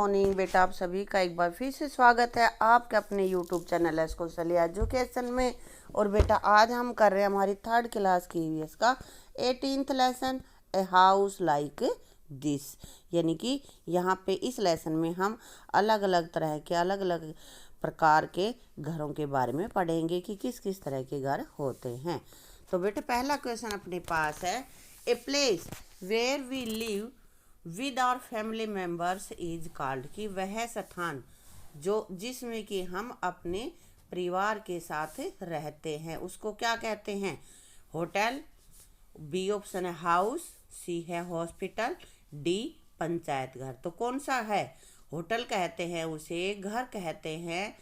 Morning बेटा, आप सभी का एक बार फिर से स्वागत है आपके अपने यूट्यूब चैनल कौशल एजुकेशन में। और बेटा आज हम कर रहे हैं हमारी 3rd क्लास की ईवीएस का 18th lesson, a house like this. यानी कि यहाँ पे इस लेसन में हम अलग अलग तरह के अलग अलग प्रकार के घरों के बारे में पढ़ेंगे कि किस किस तरह के घर होते हैं। तो बेटा पहला क्वेश्चन अपने पास है, a place where we live with our family members is called, कि वह स्थान जो जिसमें कि हम अपने परिवार के साथ रहते हैं उसको क्या कहते हैं? होटल, बी ऑप्शन है हाउस, सी है हॉस्पिटल, डी पंचायत घर। तो कौन सा है? होटल कहते हैं उसे, घर कहते हैं,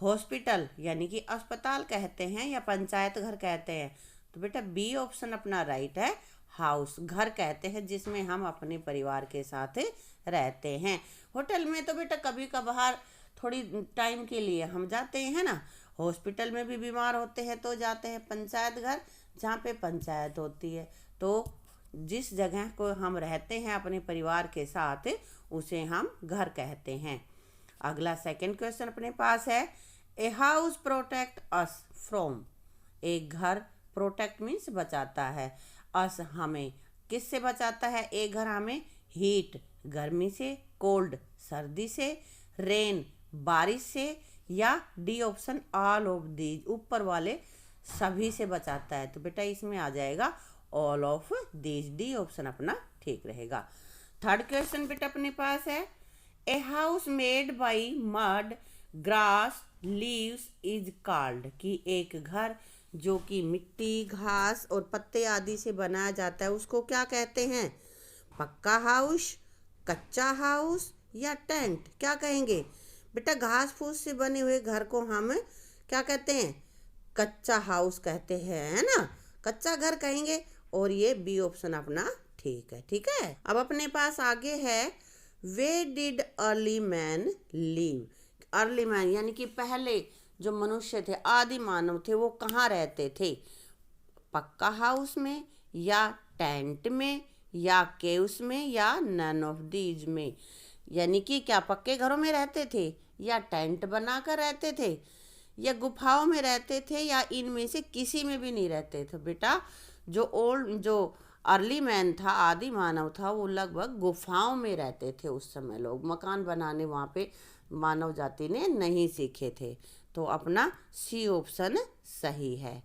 हॉस्पिटल यानी कि अस्पताल कहते हैं, या पंचायत घर कहते हैं। तो बेटा बी ऑप्शन अपना राइट है, हाउस घर कहते हैं जिसमें हम अपने परिवार के साथ रहते हैं। होटल में तो बेटा कभी कभार थोड़ी टाइम के लिए हम जाते हैं ना, हॉस्पिटल में भी बीमार होते हैं तो जाते हैं, पंचायत घर जहाँ पे पंचायत होती है। तो जिस जगह को हम रहते हैं अपने परिवार के साथ उसे हम घर कहते हैं। अगला सेकंड क्वेश्चन अपने पास है, a house protect us from, एक घर प्रोटेक्ट मीन्स बचाता है, अस हमें किससे बचाता है? एक घर हमें हीट गर्मी से, कोल्ड सर्दी से, रेन बारिश से, या D option all of these ऊपर वाले सभी से बचाता है। तो बेटा इसमें आ जाएगा all of these, D option अपना ठीक रहेगा। थर्ड क्वेश्चन बेटा अपने पास है, a house made by mud grass leaves is called, कि एक घर जो कि मिट्टी घास और पत्ते आदि से बनाया जाता है उसको क्या कहते हैं? पक्का हाउस, कच्चा हाउस, या टेंट? क्या कहेंगे बेटा? घास फूस से बने हुए घर को हम क्या कहते हैं? कच्चा हाउस कहते हैं, है ना, कच्चा घर कहेंगे। और ये बी ऑप्शन अपना ठीक है। ठीक है, अब अपने पास आगे है, where did early man live, early man यानी कि पहले जो मनुष्य थे, आदि मानव थे, वो कहाँ रहते थे? पक्का हाउस में, या टेंट में, या केव्स में, या नन ऑफ दीज में? यानी कि क्या पक्के घरों में रहते थे, या टेंट बनाकर रहते थे, या गुफाओं में रहते थे, या इनमें से किसी में भी नहीं रहते थे? बेटा जो अर्ली मैन था, आदि मानव था, वो लगभग गुफाओं में रहते थे। उस समय लोग मकान बनाने वहाँ पे मानव जाति ने नहीं सीखे थे। तो अपना सी ऑप्शन सही है।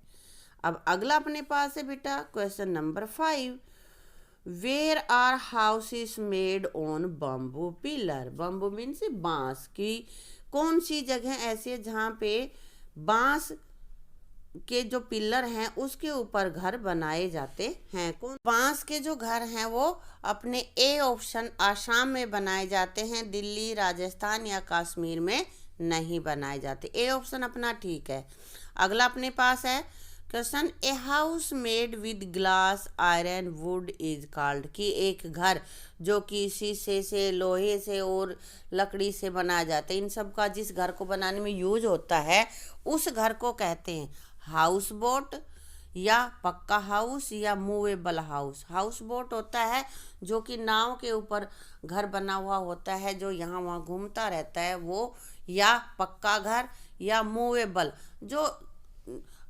अब अगला अपने पास है बेटा question number 5, where are houses made on bamboo pillar, bamboo means बांस, की कौन सी जगह ऐसी है जहाँ पे बांस के जो पिलर हैं उसके ऊपर घर बनाए जाते हैं? कौन? बांस के जो घर हैं वो अपने ए ऑप्शन आसाम में बनाए जाते हैं, दिल्ली, राजस्थान या कश्मीर में नहीं बनाए जाते। ए ऑप्शन अपना ठीक है। अगला अपने पास है question, a house made with glass iron would is called, कि एक घर जो कि शीशे से, लोहे से और लकड़ी से बनाया जाता है, इन सब का जिस घर को बनाने में यूज होता है उस घर को कहते हैं हाउस बोट, या पक्का हाउस, या मूवेबल हाउस। हाउस बोट होता है जो कि नाव के ऊपर घर बना हुआ होता है जो यहाँ वहाँ घूमता रहता है वो, या पक्का घर, या मूवेबल जो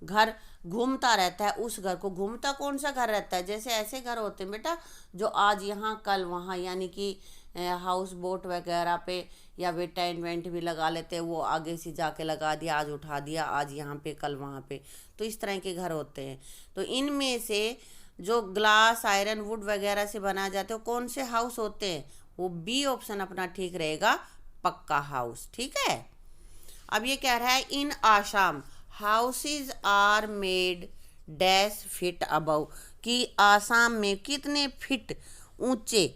घर घूमता रहता है उस घर को। घूमता कौन सा घर रहता है? जैसे ऐसे घर होते हैं बेटा जो आज यहाँ कल वहाँ, यानी कि हाउस बोट वगैरह पे या वे टेंट वेंट भी लगा लेते हैं, वो आगे से जाके लगा दिया, आज उठा दिया, आज यहाँ पे कल वहाँ पे, तो इस तरह के घर होते हैं। तो इनमें से जो ग्लास आयरन वुड वगैरह से बनाए जाते हैं कौन से हाउस होते हैं? वो बी ऑप्शन अपना ठीक रहेगा, पक्का हाउस। ठीक है, अब ये कह रहा है, in Assam houses are made dash feet above, कि आसाम में कितने फीट ऊंचे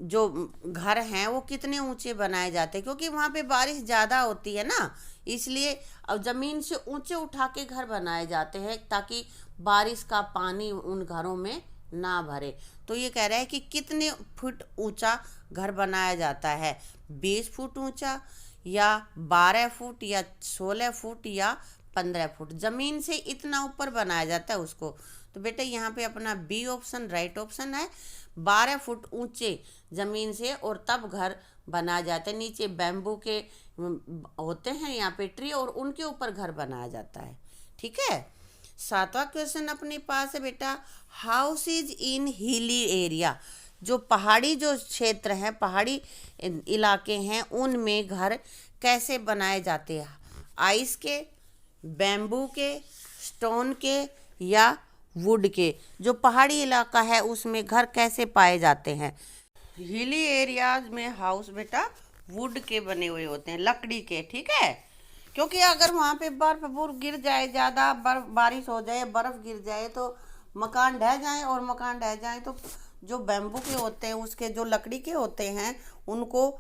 जो घर हैं वो कितने ऊंचे बनाए जाते हैं? क्योंकि वहाँ पे बारिश ज़्यादा होती है ना, इसलिए अब ज़मीन से ऊंचे उठा के घर बनाए जाते हैं ताकि बारिश का पानी उन घरों में ना भरे। तो ये कह रहा है कि कितने फुट ऊंचा घर बनाया जाता है? 20 फुट ऊंचा, या 12 फुट, या 16 फुट, या 15 फुट? ज़मीन से इतना ऊपर बनाया जाता है उसको। तो बेटा यहाँ पे अपना बी ऑप्शन राइट ऑप्शन है, 12 फुट ऊंचे ज़मीन से, और तब घर बनाया जाता है। नीचे बैम्बू के होते हैं यहाँ पे ट्री, और उनके ऊपर घर बनाया जाता है। ठीक है। 7वां क्वेश्चन अपने पास है बेटा, house is in hilly area. जो पहाड़ी जो क्षेत्र हैं, पहाड़ी इलाके हैं, उनमें घर कैसे बनाए जाते हैं? आइस के, बैम्बू के, स्टोन के या वुड के? जो पहाड़ी इलाका है उसमें घर कैसे पाए जाते हैं? हिली एरियाज में हाउस बेटा वुड के बने हुए होते हैं, लकड़ी के। ठीक है। क्योंकि अगर वहाँ पे बर्फ बुर्फ गिर जाए, ज़्यादा बर्फ बारिश हो जाए, बर्फ़ गिर जाए तो मकान ढह जाए, और मकान ढह जाए तो जो बैम्बू के होते हैं, उसके जो लकड़ी के होते हैं, उनको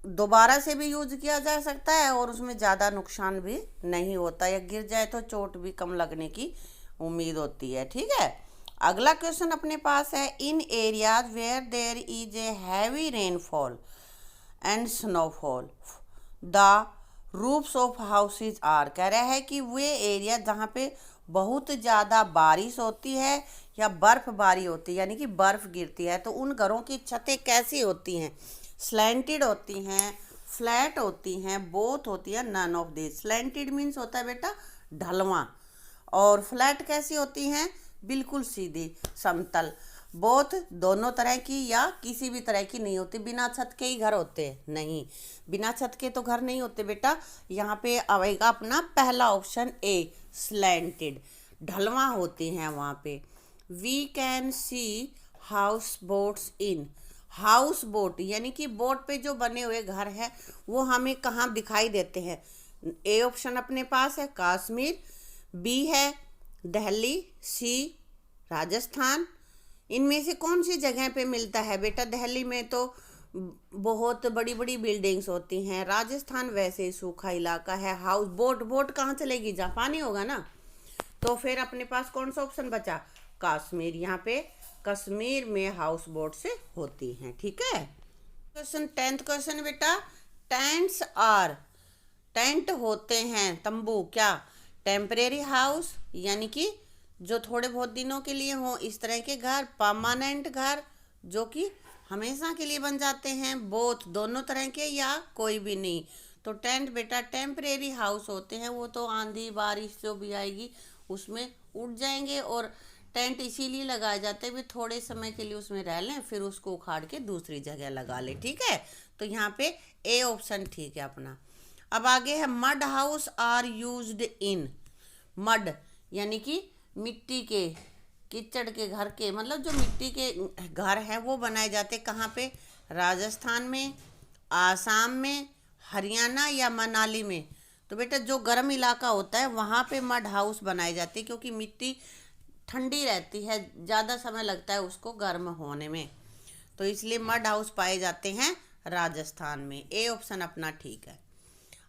दोबारा से भी यूज किया जा सकता है और उसमें ज़्यादा नुकसान भी नहीं होता, या गिर जाए तो चोट भी कम लगने की उम्मीद होती है। ठीक है। अगला क्वेश्चन अपने पास है, in areas where there is a heavy rainfall and snowfall the roofs of houses are. कह रहा है कि वे एरिया जहाँ पे बहुत ज़्यादा बारिश होती है या बर्फबारी होती है, यानी कि बर्फ़ गिरती है, तो उन घरों की छतें कैसी होती हैं? स्लैंटेड होती हैं, फ्लैट होती हैं, बोथ होती है, none of this. Slanted means होता है बेटा ढलवा, और फ्लैट कैसी होती हैं? बिल्कुल सीधी, समतल। बोथ दोनों तरह की या किसी भी तरह की नहीं होती। बिना छत के ही घर होते हैं? नहीं, बिना छत के तो घर नहीं होते बेटा। यहाँ पे आएगा अपना पहला ऑप्शन ए, स्लैंटेड, ढलवा होती हैं वहाँ पे। We can see house boats in. House boat यानी कि बोट पे जो बने हुए घर हैं वो हमें कहाँ दिखाई देते हैं? ए ऑप्शन अपने पास है कश्मीर, बी है दिल्ली, सी राजस्थान। इनमें से कौन सी जगह पे मिलता है बेटा? दिल्ली में तो बहुत बड़ी बड़ी बिल्डिंग्स होती हैं, राजस्थान वैसे ही सूखा इलाका है। हाउस बोट, बोट कहाँ चलेगी? जहाँ पानी होगा ना। तो फिर अपने पास कौन सा ऑप्शन बचा? कश्मीर। यहाँ पे कश्मीर में हाउस बोट से होती हैं। ठीक है। क्वेश्चन 10th क्वेश्चन बेटा, टेंट्स आर, टेंट होते हैं, तंबू, क्या? टेम्परेरी हाउस यानी कि जो थोड़े बहुत दिनों के लिए हो, इस तरह के घर। परमानेंट घर जो कि हमेशा के लिए बन जाते हैं, बोथ दोनों तरह के, या कोई भी नहीं। तो टेंट बेटा टेम्परेरी हाउस होते हैं, वो तो आंधी बारिश जो भी आएगी उसमें उड़ जाएंगे, और टेंट इसीलिए लगाए जाते हैं भी थोड़े समय के लिए उसमें रह लें, फिर उसको उखाड़ के दूसरी जगह लगा लें। ठीक है। तो यहाँ पे ए ऑप्शन ठीक है अपना। अब आगे है, mud house are used in. Mud यानी कि मिट्टी के, कीचड़ के घर के, मतलब जो मिट्टी के घर हैं वो बनाए जाते कहाँ पे? राजस्थान में, आसाम में, हरियाणा या मनाली में। तो बेटा जो गर्म इलाका होता है वहाँ पे मड हाउस बनाए जाते हैं, क्योंकि मिट्टी ठंडी रहती है, ज़्यादा समय लगता है उसको गर्म होने में, तो इसलिए मड हाउस पाए जाते हैं राजस्थान में। ए ऑप्शन अपना ठीक है।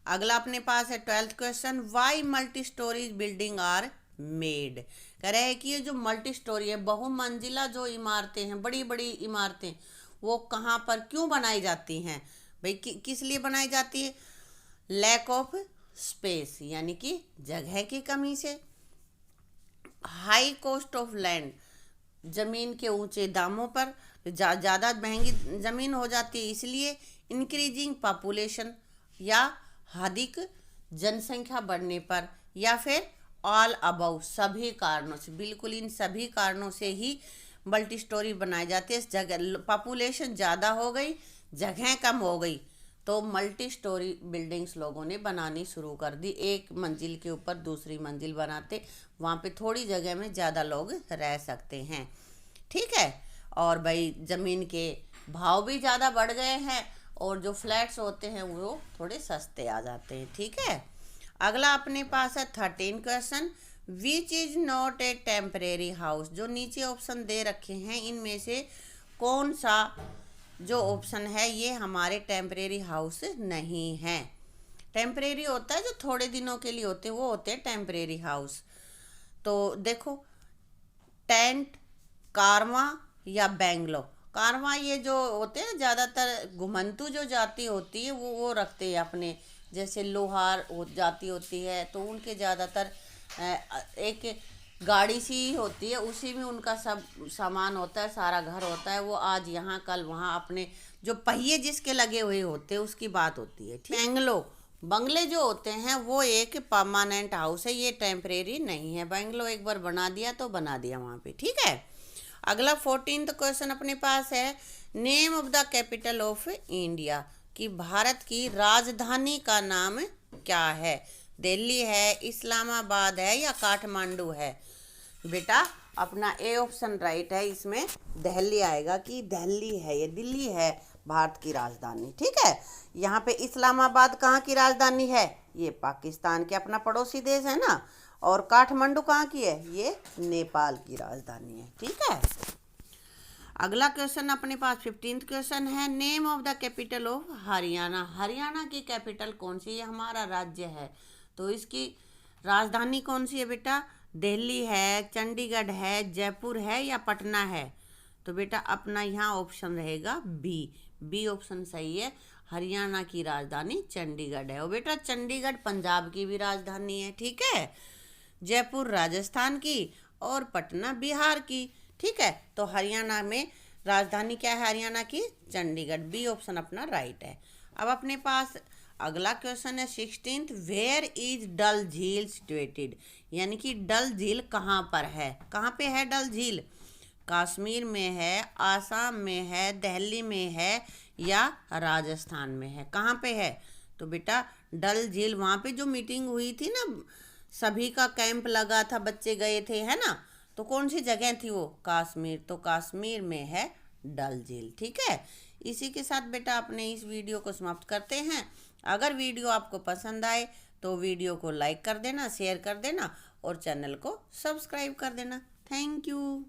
अगला अपने पास है 12th question, why multi storeys building are made. कह रहे हैं कि ये जो मल्टी स्टोरी है, बहुमंजिला जो इमारतें हैं, बड़ी बड़ी इमारतें, वो कहाँ पर क्यों बनाई जाती हैं भाई? किस लिए बनाई जाती है? लैक ऑफ स्पेस यानी कि जगह की कमी से। हाई कॉस्ट ऑफ लैंड, ज़मीन के ऊंचे दामों पर, ज़्यादा महंगी ज़मीन हो जाती है इसलिए। इंक्रीजिंग पॉपुलेशन या अधिक जनसंख्या बढ़ने पर, या फिर ऑल अबव, सभी कारणों से। बिल्कुल इन सभी कारणों से ही मल्टी स्टोरी बनाई जाती है। जगह, पॉपुलेशन ज़्यादा हो गई, जगह कम हो गई, तो मल्टी स्टोरी बिल्डिंग्स लोगों ने बनानी शुरू कर दी। एक मंजिल के ऊपर दूसरी मंजिल बनाते, वहाँ पे थोड़ी जगह में ज़्यादा लोग रह सकते हैं। ठीक है। और भाई ज़मीन के भाव भी ज़्यादा बढ़ गए हैं, और जो फ्लैट्स होते हैं वो थोड़े सस्ते आ जाते हैं। ठीक है। अगला अपने पास है 13 question, which is not a temporary house. जो नीचे ऑप्शन दे रखे हैं इनमें से कौन सा जो ऑप्शन है ये हमारे टेम्परेरी हाउस नहीं है? टेम्परेरी होता है जो थोड़े दिनों के लिए होते हैं, वो होते हैं टेम्परेरी हाउस। तो देखो, टेंट, कारवां या बेंगलो। कारवां ये जो होते हैं ज़्यादातर घुमंतू जो जाति होती है वो रखते हैं अपने, जैसे लोहार जाति होती है तो उनके ज़्यादातर एक गाड़ी सी होती है, उसी में उनका सब सामान होता है, सारा घर होता है। वो आज यहाँ कल वहाँ, अपने जो पहिए जिसके लगे हुए होते हैं उसकी बात होती है। ठीक, बंगले जो होते हैं वो एक परमानेंट हाउस है, ये टेम्परेरी नहीं है। बंगलो एक बार बना दिया तो बना दिया वहाँ पे। ठीक है, अगला 14th क्वेश्चन अपने पास है, name of the capital of India, कि भारत की राजधानी का नाम क्या है। दिल्ली है, इस्लामाबाद है, या काठमांडू है। बेटा अपना ए ऑप्शन राइट है, इसमें दिल्ली आएगा, कि दिल्ली है, ये दिल्ली है भारत की राजधानी। ठीक है, यहाँ पे इस्लामाबाद कहाँ की राजधानी है, ये पाकिस्तान के अपना पड़ोसी देश है ना। और काठमांडू कहाँ की है, ये नेपाल की राजधानी है। ठीक है, अगला क्वेश्चन अपने पास 15th क्वेश्चन है, name of the capital of Haryana. Haryana की कैपिटल कौन सी है, हमारा राज्य है, तो इसकी राजधानी कौन सी है बेटा। दिल्ली है, चंडीगढ़ है, जयपुर है, या पटना है। तो बेटा अपना यहाँ ऑप्शन रहेगा बी, बी ऑप्शन सही है। हरियाणा की राजधानी चंडीगढ़ है। और बेटा चंडीगढ़ पंजाब की भी राजधानी है। ठीक है, जयपुर राजस्थान की और पटना बिहार की। ठीक है, तो हरियाणा में राजधानी क्या है हरियाणा की, चंडीगढ़। बी ऑप्शन अपना राइट है। अब अपने पास अगला क्वेश्चन है 16th, वेयर इज डल झील सिचुएटेड, यानी कि डल झील कहाँ पर है। कहाँ पे है डल झील, कश्मीर में है, आसाम में है, दिल्ली में है, या राजस्थान में है। कहाँ पे है, तो बेटा डल झील वहाँ पे जो मीटिंग हुई थी ना, सभी का कैंप लगा था, बच्चे गए थे, है ना, तो कौन सी जगह थी वो, कश्मीर। तो कश्मीर में है डल झील। ठीक है, इसी के साथ बेटा अपने इस वीडियो को समाप्त करते हैं। अगर वीडियो आपको पसंद आए तो वीडियो को लाइक कर देना, शेयर कर देना और चैनल को सब्सक्राइब कर देना। Thank you.